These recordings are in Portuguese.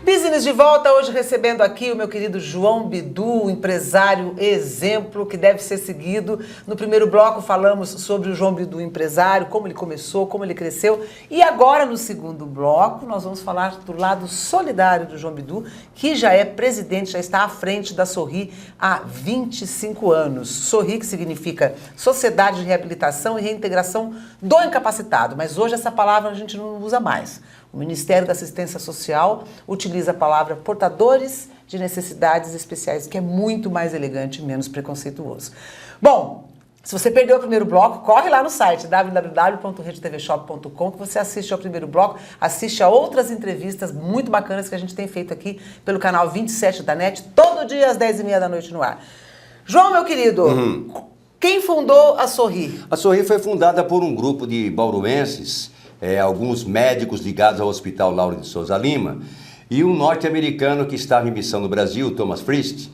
Business de volta, hoje recebendo aqui o meu querido João Bidu, empresário exemplo que deve ser seguido. No primeiro bloco falamos sobre o João Bidu, empresário, como ele começou, como ele cresceu. E agora, no segundo bloco, nós vamos falar do lado solidário do João Bidu, que já é presidente, já está à frente da Sorri há 25 anos. Sorri, que significa Sociedade de Reabilitação e Reintegração do Incapacitado. Mas hoje essa palavra a gente não usa mais. O Ministério da Assistência Social utiliza a palavra portadores de necessidades especiais, que é muito mais elegante e menos preconceituoso. Bom, se você perdeu o primeiro bloco, corre lá no site www.redetvshop.com que você assiste ao primeiro bloco, assiste a outras entrevistas muito bacanas que a gente tem feito aqui pelo canal 27 da NET, todo dia às 10h30 da noite no ar. João, meu querido, quem fundou a Sorri? A Sorri foi fundada por um grupo de bauruenses, alguns médicos ligados ao Hospital Lauro de Souza Lima, e um norte-americano que estava em missão no Brasil, Thomas Frist,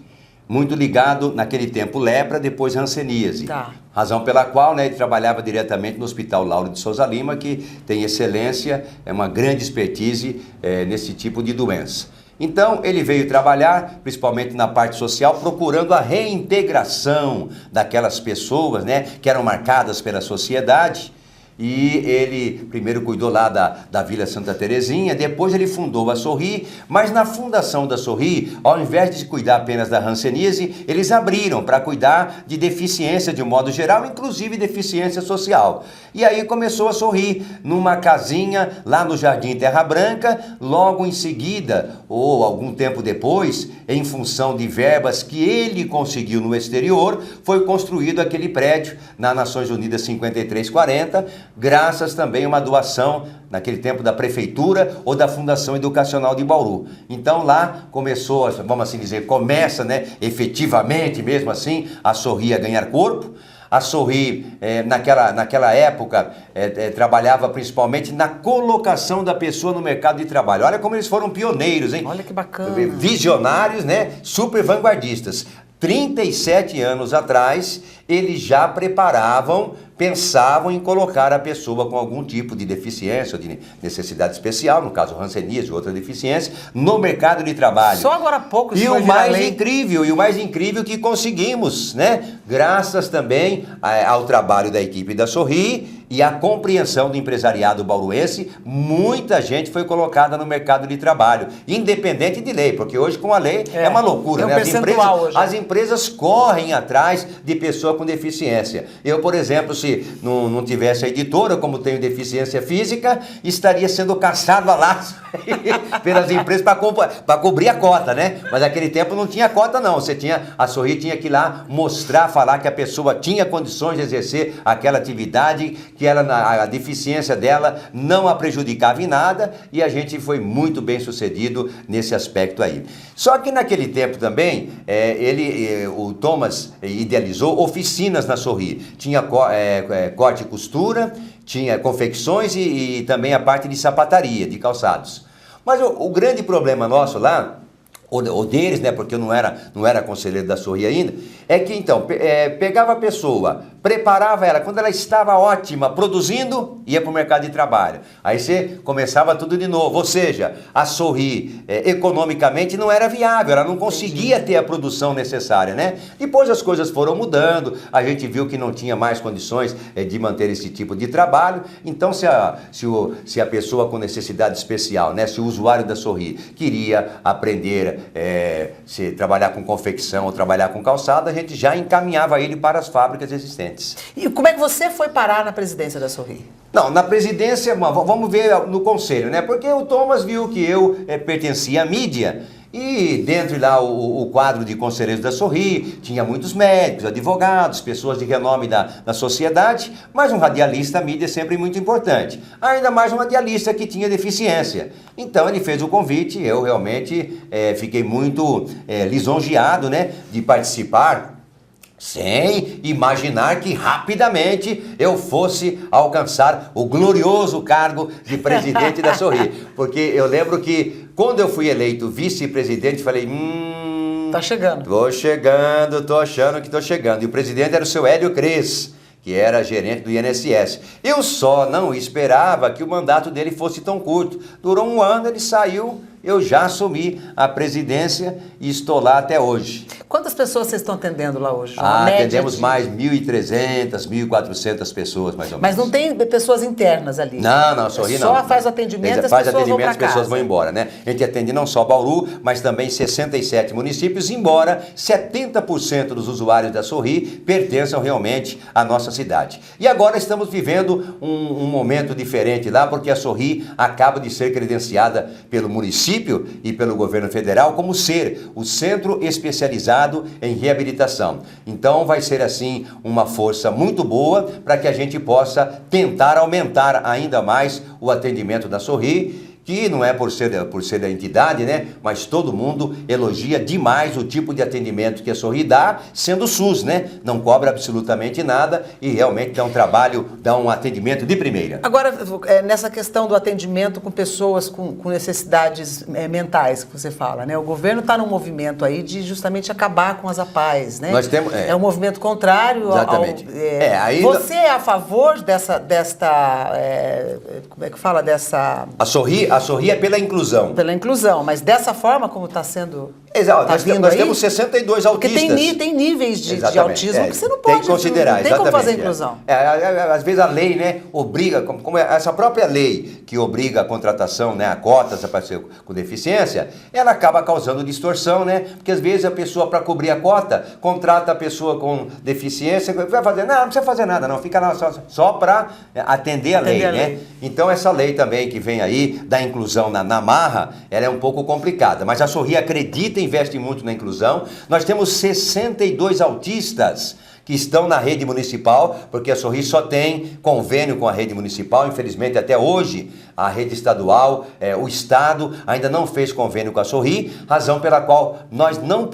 muito ligado naquele tempo lepra, depois hanseníase. Tá. Razão pela qual ele trabalhava diretamente no Hospital Lauro de Souza Lima, que tem excelência, é uma grande expertise nesse tipo de doença. Então, ele veio trabalhar, principalmente na parte social, procurando a reintegração daquelas pessoas, que eram marcadas pela sociedade. E ele primeiro cuidou lá da Vila Santa Terezinha, depois ele fundou a Sorri, mas na fundação da Sorri, ao invés de cuidar apenas da hanseníase, eles abriram para cuidar de deficiência de um modo geral, inclusive deficiência social. E aí começou a Sorri numa casinha lá no Jardim Terra Branca, logo em seguida, ou algum tempo depois, em função de verbas que ele conseguiu no exterior, foi construído aquele prédio na Nações Unidas 5340, graças também a uma doação, naquele tempo, da Prefeitura ou da Fundação Educacional de Bauru. Então lá começou, vamos assim dizer, começa efetivamente mesmo assim, a Sorri a ganhar corpo. A Sorri, naquela época, trabalhava principalmente na colocação da pessoa no mercado de trabalho. Olha como eles foram pioneiros, hein? Olha que bacana. Visionários, super vanguardistas. 37 anos atrás, eles já pensavam em colocar a pessoa com algum tipo de deficiência ou de necessidade especial, no caso hanseníase ou outra deficiência, no mercado de trabalho. Só agora há pouco isso E vai o virar mais lei. incrível que conseguimos, graças também ao trabalho da equipe da Sorri e à compreensão do empresariado bauruense, muita gente foi colocada no mercado de trabalho, independente de lei, porque hoje com a lei é uma loucura, Tem um percentual hoje. As empresas correm atrás de pessoa com deficiência. Eu, por exemplo, se não tivesse a editora, como tenho deficiência física, estaria sendo caçado a laço pelas empresas para cobrir a cota, Mas naquele tempo não tinha cota, não. A Sorri tinha que ir lá mostrar, falar que a pessoa tinha condições de exercer aquela atividade, que a deficiência dela não a prejudicava em nada, e a gente foi muito bem sucedido nesse aspecto aí. Só que naquele tempo também, o Thomas idealizou oficinas na Sorri. Tinha corte e costura, tinha confecções e também a parte de sapataria, de calçados. Mas o grande problema nosso lá, ou deles, porque eu não era conselheiro da Sorri ainda, é que então, pegava a pessoa, preparava ela, quando ela estava ótima, produzindo, ia para o mercado de trabalho. Aí você começava tudo de novo, ou seja, a Sorri economicamente não era viável, ela não conseguia ter a produção necessária, Depois as coisas foram mudando, a gente viu que não tinha mais condições de manter esse tipo de trabalho, então se a pessoa com necessidade especial, se o usuário da Sorri queria aprender se trabalhar com confecção ou trabalhar com calçado, a gente já encaminhava ele para as fábricas existentes. E como é que você foi parar na presidência da Sorri? Não, na presidência, vamos ver no conselho, Porque o Thomas viu que eu pertencia à mídia. E dentro lá o quadro de conselheiros da Sorri, tinha muitos médicos, advogados, pessoas de renome da sociedade, mas um radialista, a mídia é sempre muito importante. Ainda mais um radialista que tinha deficiência. Então ele fez o convite, eu realmente fiquei muito lisonjeado, de participar, sem imaginar que rapidamente eu fosse alcançar o glorioso cargo de presidente da Sorri. Porque eu lembro que quando eu fui eleito vice-presidente, falei, tá chegando. Tô chegando, tô achando que tô chegando. E o presidente era o seu Hélio Cres, que era gerente do INSS. Eu só não esperava que o mandato dele fosse tão curto. Durou 1 ano, ele saiu, eu já assumi a presidência e estou lá até hoje. Quantas pessoas vocês estão atendendo lá hoje? Atendemos mais 1.300, 1.400 pessoas, mais ou menos. Mas não tem pessoas internas ali? Não, Sorri não. Só faz o atendimento, faz as pessoas vão atendimento, para as pessoas casa. vão embora, né? A gente atende não só Bauru, mas também 67 municípios, embora 70% dos usuários da Sorri pertençam realmente à nossa cidade. E agora estamos vivendo um momento diferente lá, porque a Sorri acaba de ser credenciada pelo município e pelo governo federal como ser o centro especializado em reabilitação. Então vai ser assim uma força muito boa para que a gente possa tentar aumentar ainda mais o atendimento da Sorri, que não é por ser da entidade, né? Mas todo mundo elogia demais o tipo de atendimento que a Sorri dá, sendo SUS, né? Não cobra absolutamente nada e realmente dá um atendimento de primeira. Agora, nessa questão do atendimento com pessoas com necessidades mentais, que você fala, né? O governo está num movimento aí de justamente acabar com as APAES, né? Nós temos, é um movimento contrário exatamente. Você é a favor como é que fala? A Sorri é pela inclusão. Pela inclusão, mas dessa forma como está sendo... Exato, nós temos 62 autistas. Porque tem níveis de autismo que você não pode... Tem que considerar, não tem como fazer inclusão. Às vezes a lei, né, obriga, como essa própria lei que obriga a contratação, né, a cotas para pessoa com deficiência, ela acaba causando distorção, né? Porque às vezes a pessoa, para cobrir a cota, contrata a pessoa com deficiência, vai fazer, não precisa fazer nada, não, fica lá só para atender a lei, né? Então essa lei também que vem aí, da inclusão na marra, ela é um pouco complicada, mas a Sorri acredita e investe muito na inclusão. Nós temos 62 autistas que estão na rede municipal, porque a Sorri só tem convênio com a rede municipal, infelizmente até hoje a rede estadual, o Estado ainda não fez convênio com a Sorri, razão pela qual nós não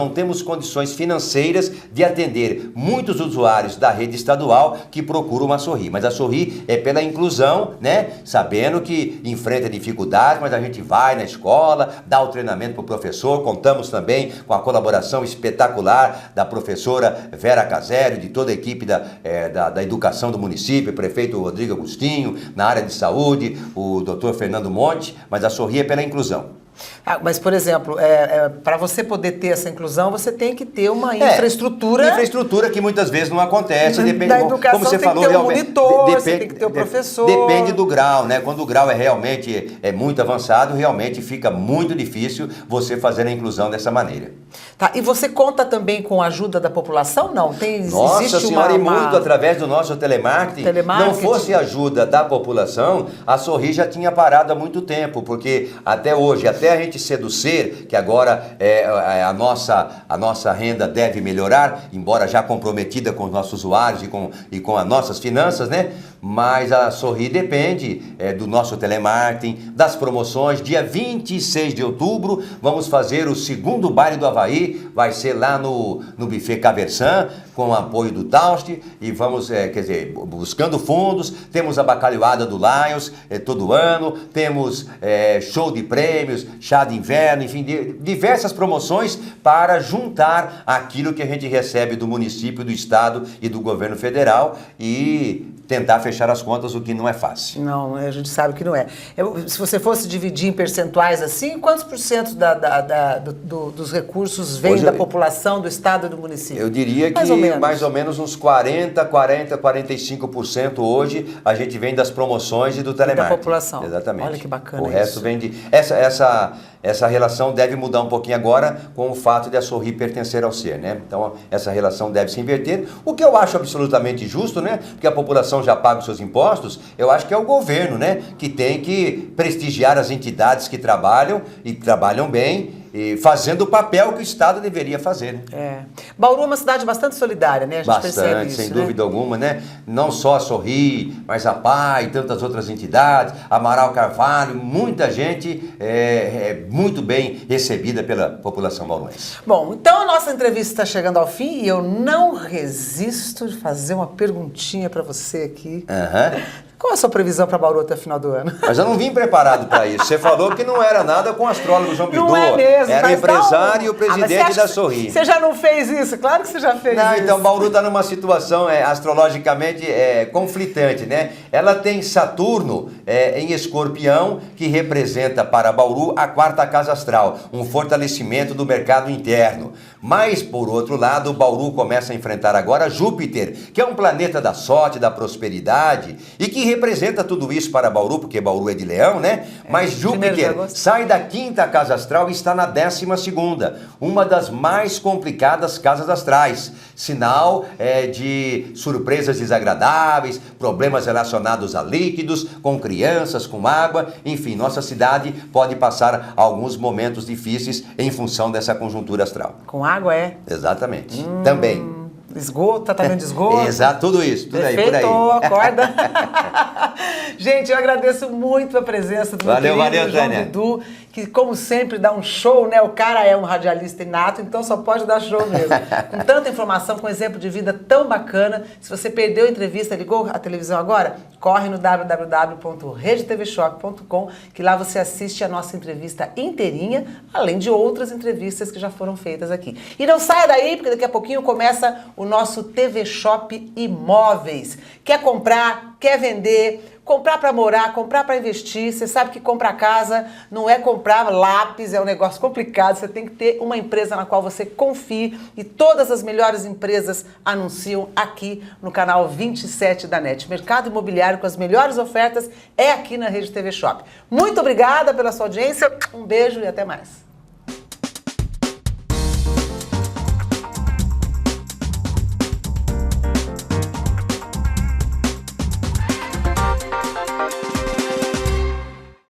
temos condições financeiras de atender muitos usuários da rede estadual que procuram uma Sorri, mas a Sorri é pela inclusão, né? Sabendo que enfrenta dificuldades, mas a gente vai na escola, dá o treinamento para o professor, contamos também com a colaboração espetacular da professora Vera Casério, de toda a equipe da educação do município, o prefeito Rodrigo Agostinho, na área de saúde, o doutor Fernando Monte, mas a Sorri é pela inclusão. Mas, por exemplo, para você poder ter essa inclusão, você tem que ter uma infraestrutura... Infraestrutura que muitas vezes não acontece. Depende, da educação, como você tem falou, que ter um realmente, monitor, você tem que ter um professor... Depende do grau, né? Quando o grau realmente muito avançado, realmente fica muito difícil você fazer a inclusão dessa maneira. Tá, e você conta também com a ajuda da população? Não? Nossa senhora, e muito através do nosso telemarketing. Não fosse a ajuda da população, a Sorri já tinha parado há muito tempo, porque até hoje, até a gente ser do ser, que agora a nossa renda deve melhorar, embora já comprometida com os nossos usuários e com as nossas finanças, né? Mas a Sorri depende do nosso telemarketing, das promoções. Dia 26 de outubro, vamos fazer o segundo baile do Havaí, vai ser lá no Buffet Caversan, com o apoio do Taust, e vamos, buscando fundos. Temos a bacalhoada do Lions todo ano, temos show de prêmios, chá de inverno, enfim, diversas promoções para juntar aquilo que a gente recebe do município, do estado e do governo federal e tentar fechar as contas, o que não é fácil. Não, a gente sabe que não é. Se você fosse dividir em percentuais assim, quantos por cento dos recursos vem da população, do estado e do município? Eu diria que mais ou menos uns 45% hoje a gente vem das promoções e do telemarketing. Da população. Exatamente. Olha que bacana isso. O resto vem de... Essa relação deve mudar um pouquinho agora com o fato de a Sorri pertencer ao ser, né? Então, essa relação deve se inverter, o que eu acho absolutamente justo, né? Porque a população já paga os seus impostos, eu acho que é o governo, né? Que tem que prestigiar as entidades que trabalham e trabalham bem, e fazendo o papel que o Estado deveria fazer. Né? Bauru é uma cidade bastante solidária, né? A gente percebe isso, sem dúvida alguma, né? Não só a Sorri, mas a PAI e tantas outras entidades, Amaral Carvalho, muita gente muito bem recebida pela população bauruense. Bom, então a nossa entrevista está chegando ao fim e eu não resisto de fazer uma perguntinha para você aqui. Qual a sua previsão para Bauru até o final do ano? Mas eu não vim preparado para isso. Você falou que não era nada com o astrólogo João Bidu. Não é mesmo. Era o empresário e o presidente da que Sorri. Você já não fez isso? Claro que você já fez Não, isso. então Bauru está numa situação astrologicamente conflitante, né? Ela tem Saturno em Escorpião, que representa para Bauru a 4ª casa astral, um fortalecimento do mercado interno. Mas, por outro lado, Bauru começa a enfrentar agora Júpiter, que é um planeta da sorte, da prosperidade, e que representa tudo isso para Bauru, porque Bauru é de Leão, né? Mas Júpiter sai da 5ª casa astral e está na 12ª, uma das mais complicadas casas astrais. Sinal de surpresas desagradáveis, problemas relacionados a líquidos, com crianças, com água, enfim, nossa cidade pode passar alguns momentos difíceis em função dessa conjuntura astral. Com água, é? Exatamente. Também. Esgoto, tratamento de esgoto. Exato, tudo isso, tudo Perfeito, aí, por aí. Acorda. Gente, eu agradeço muito a presença do meu querido João Bidu, que como sempre dá um show, né? O cara é um radialista inato, então só pode dar show mesmo. Com tanta informação, com um exemplo de vida tão bacana. Se você perdeu a entrevista, ligou a televisão agora, corre no www.redetvshop.com, que lá você assiste a nossa entrevista inteirinha, além de outras entrevistas que já foram feitas aqui. E não saia daí, porque daqui a pouquinho começa o nosso TV Shop Imóveis. Quer comprar, quer vender, comprar para morar, comprar para investir. Você sabe que comprar casa não é comprar lápis, é um negócio complicado. Você tem que ter uma empresa na qual você confie, e todas as melhores empresas anunciam aqui no canal 27 da NET. Mercado imobiliário com as melhores ofertas é aqui na Rede TV Shop. Muito obrigada pela sua audiência, um beijo e até mais.